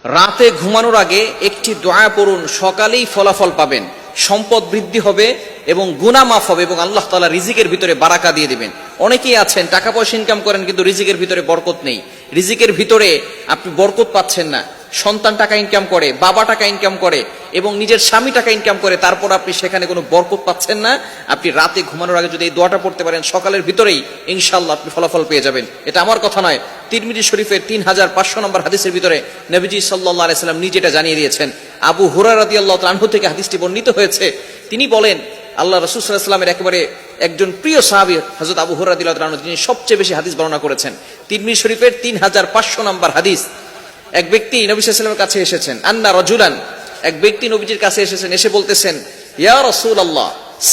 রাতে ঘুমানোর আগে একটি দোয়া পড়ুন, সকালেই ফলাফল পাবেন, সম্পদ বৃদ্ধি হবে এবং গুনাহ মাফ হবে এবং আল্লাহ তাআলা রিজিকের ভিতরে বারাকা দিয়ে দিবেন। অনেকেই আছেন টাকা পয়সা ইনকাম করেন কিন্তু রিজিকের ভিতরে বরকত নেই, রিজিকের ভিতরে আপনি বরকত পাচ্ছেন না। সন্তান টাকা ইনকাম করে, বাবা টাকা ইনকাম করে এবং নিজের স্বামী টাকা ইনকাম করে, তারপর আপনি সেখানে কোনো বরকত পাচ্ছেন না। আপনি রাতে ঘুমানোর আগে যদি এই দোয়াটা পড়তে পারেন, সকালের ভিতরেই ইনশাআল্লাহ আপনি ফলাফল পেয়ে যাবেন। এটা আমার কথা নয়, তিরমিজি শরীফের 3500 নম্বর হাদিসের ভিতরে নবীজি সাল্লাল্লাহু আলাইহি সাল্লাম নিজে এটা জানিয়ে দিয়েছেন। আবু হুরায়রা রাদিয়াল্লাহু তাআলা আনহু থেকে হাদিসটি বর্ণিত হয়েছে। তিনি বলেন, আল্লাহ রাসূল সাল্লাল্লাহু আলাইহি ওয়াসাল্লামের একেবারে একজন প্রিয় সাহাবী হযরত আবু হুরায়রা রাদিয়াল্লাহু তাআলা আনহু, যিনি সবচেয়ে বেশি হাদিস বর্ণনা করেছেন। তিরমিজি শরীফের 3500 নম্বর হাদিস। এক ব্যক্তি নবী সাল্লাল্লাহু আলাইহি ওয়াসাল্লামের কাছে এসেছেন। আন্না রাজুলান, এক ব্যক্তি নবীজির কাছে এসেছেন, এসে বলতেছেন, ইয়া রাসূলুল্লাহ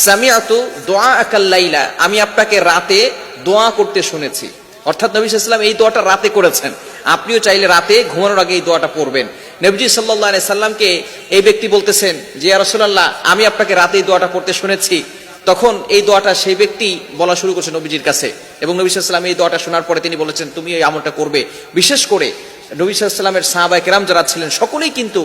সামিআতু দুআআকাল লাইলা, আমি আপনাকে রাতে দোয়া করতে শুনেছি। অর্থাৎ নবী সাল্লাল্লাহু আলাইহি ওয়াসাল্লাম এই দোয়াটা রাতে করেছেন, আপনিও চাইলে রাতে ঘুমানোর আগে এই দোয়াটা পড়বেন। নবীজি সাল্লাল্লাহু আলাইহি সাল্লামকে এই ব্যক্তি বলতেছেন যে, ইয়া রাসূলুল্লাহ আমি আপনাকে রাতে এই দোয়াটা পড়তে শুনেছি। তখন এই দোয়াটা সেই ব্যক্তি বলা শুরু করছে নবীজির কাছে এবং নবী সাল্লাল্লাহু আলাইহি ওয়াসাল্লাম এই দোয়াটা শোনার পরে তিনি বলেছেন, তুমি এই আমলটা করবে। বিশেষ করে নবী সাল্লাল্লাহু আলাইহি ওয়াসাল্লামের সাহাবায়ে কেরাম যারা ছিলেন সকলেই কিন্তু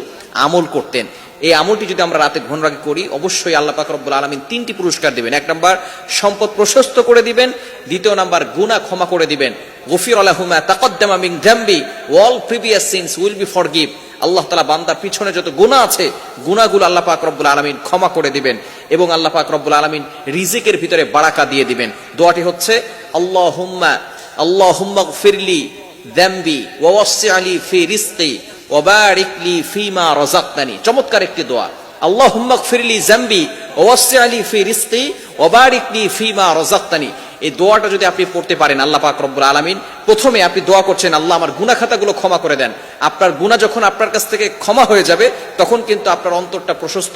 আমল করতেন। এই আমলটি যদি আমরা রাতে ঘুমানোর আগে করি, অবশ্যই আল্লাহ পাক রব্বুল আলামিন 3টি পুরস্কার দিবেন। 1 নাম্বার সম্পদ প্রশস্ত করে দিবেন, 2 নাম্বার গুনাহ ক্ষমা করে দিবেন। গফিরা লাহু মা তাকদ্দামা মিন যামবি all previous sins will be forgive. Allah তাআলা বান্দার পিছনে যত গুনাহ আছে, গুনাহগুলো আল্লাহ পাক রব্বুল আলামিন ক্ষমা করে দিবেন এবং আল্লাহ পাক রব্বুল আলামিন রিজিকের ভিতরে বারাকা দিয়ে দিবেন। দোয়াটি হচ্ছে আল্লাহুম্মা গফিরলি যামবি ওয়া ওয়াসসি'লি ফি রিজকি ওয়া বারিক লি ফিমা রাযাকতানি। চমৎকার একটি দোয়া, আল্লাহুম্মা গফিরলি যামবি ওয়া ওয়াসসি'লি ফি রিজকি ওয়া বারিক লি ফিমা রাযাকতানি। এই দোয়াটা যদি আপনি পড়তে পারেন, আল্লাহ পাক রব্বুল আলামিন প্রথমে আপনি দোয়া করছেন, আল্লাহ আমার গুনাহ খাতাগুলো ক্ষমা করে দেন। আপনার গুনাহ যখন আপনার কাছ থেকে ক্ষমা হয়ে যাবে, তখন কিন্তু আপনার অন্তরটা প্রশস্ত